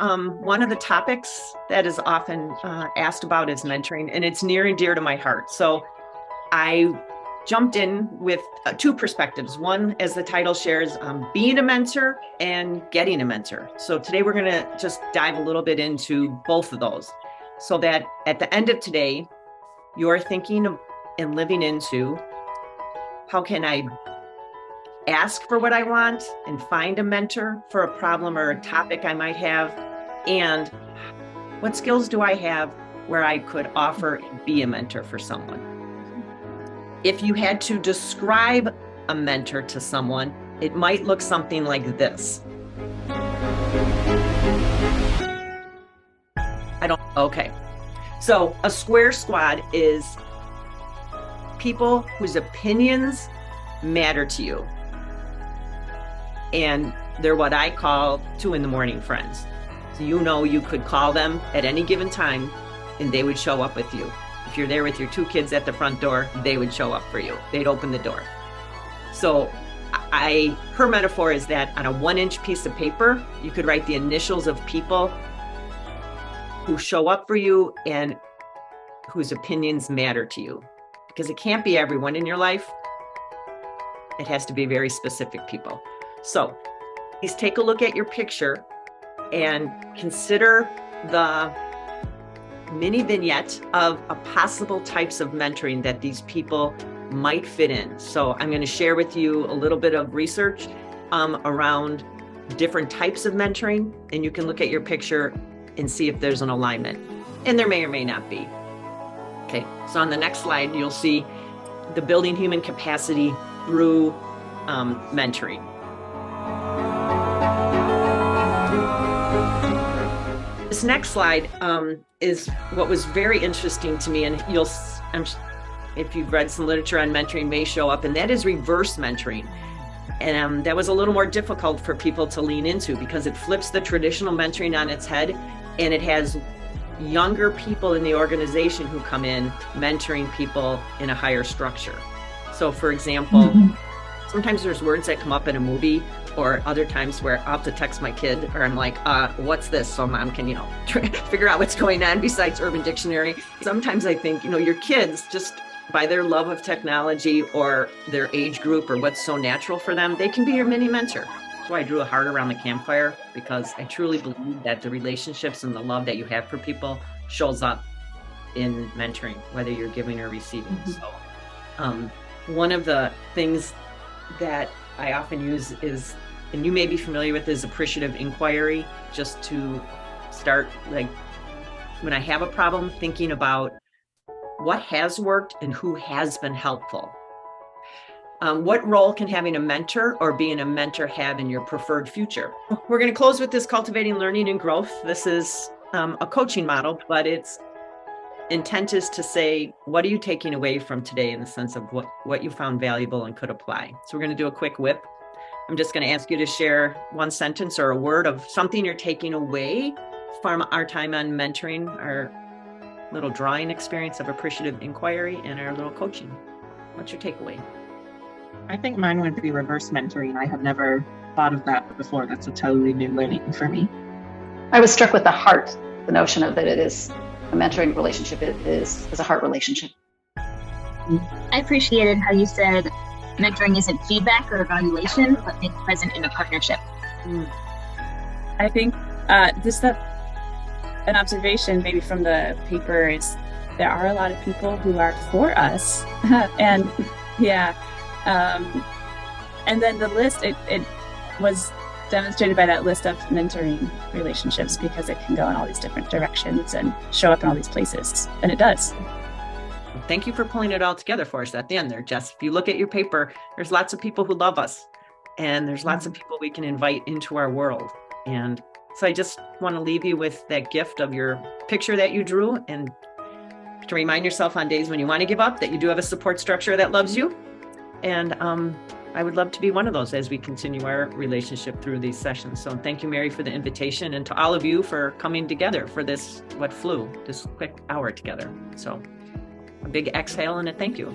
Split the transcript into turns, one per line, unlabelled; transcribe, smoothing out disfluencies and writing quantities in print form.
One of the topics that is often asked about is mentoring, and it's near and dear to my heart. So I jumped in with two perspectives. One, as the title shares, being a mentor and getting a mentor. So today we're going to just dive a little bit into both of those so that at the end of today, you're thinking of and living into how can I ask for what I want and find a mentor for a problem or a topic I might have, and what skills do I have where I could offer and be a mentor for someone. If you had to describe a mentor to someone, it might look something like this. Okay. So a square squad is people whose opinions matter to you. And they're what I call 2 a.m. friends. So you could call them at any given time and they would show up with you. If you're there with your 2 kids at the front door, they would show up for you. They'd open the door. So her metaphor is that on a 1-inch piece of paper, you could write the initials of people who show up for you and whose opinions matter to you. Because it can't be everyone in your life. It has to be very specific people. So please take a look at your picture and consider the mini vignette of a possible types of mentoring that these people might fit in. So I'm going to share with you a little bit of research around different types of mentoring, and you can look at your picture and see if there's an alignment. And there may or may not be. Okay, so on the next slide, you'll see the building human capacity through mentoring. This next slide is what was very interesting to me, and if you've read some literature on mentoring, may show up, and that is reverse mentoring. And that was a little more difficult for people to lean into because it flips the traditional mentoring on its head, and it has younger people in the organization who come in mentoring people in a higher structure. So for example, sometimes there's words that come up in a movie, or other times where I'll have to text my kid, or I'm like, what's this? So mom can, figure out what's going on besides Urban Dictionary. Sometimes I think, your kids, just by their love of technology or their age group or what's so natural for them, they can be your mini mentor. So I drew a heart around the campfire because I truly believe that the relationships and the love that you have for people shows up in mentoring, whether you're giving or receiving. So one of the things that I often use is, and you may be familiar with, is appreciative inquiry, just to start, like, when I have a problem, thinking about what has worked and who has been helpful. What role can having a mentor or being a mentor have in your preferred future? We're going to close with this cultivating learning and growth. This is a coaching model, but its intent is to say, what are you taking away from today in the sense of what you found valuable and could apply? So we're going to do a quick whip. I'm just going to ask you to share one sentence or a word of something you're taking away from our time on mentoring, our little drawing experience of appreciative inquiry, and our little coaching. What's your takeaway?
I think mine would be reverse mentoring. I have never thought of that before. That's a totally new learning for me.
I was struck with the heart, the notion of that it is a mentoring relationship is a heart relationship.
I appreciated how you said mentoring isn't feedback or evaluation, but being present in a partnership.
I think just an observation maybe from the paper is there are a lot of people who are for us. And and then the list, it was demonstrated by that list of mentoring relationships, because it can go in all these different directions and show up in all these places. And it does.
Thank you for pulling it all together for us at the end there, Jess. If you look at your paper, there's lots of people who love us, and there's lots of people we can invite into our world. And so I just want to leave you with that gift of your picture that you drew, and to remind yourself on days when you want to give up that you do have a support structure that loves you. And I would love to be one of those as we continue our relationship through these sessions. So thank you, Mary, for the invitation, and to all of you for coming together for this quick hour together. So a big exhale and a thank you.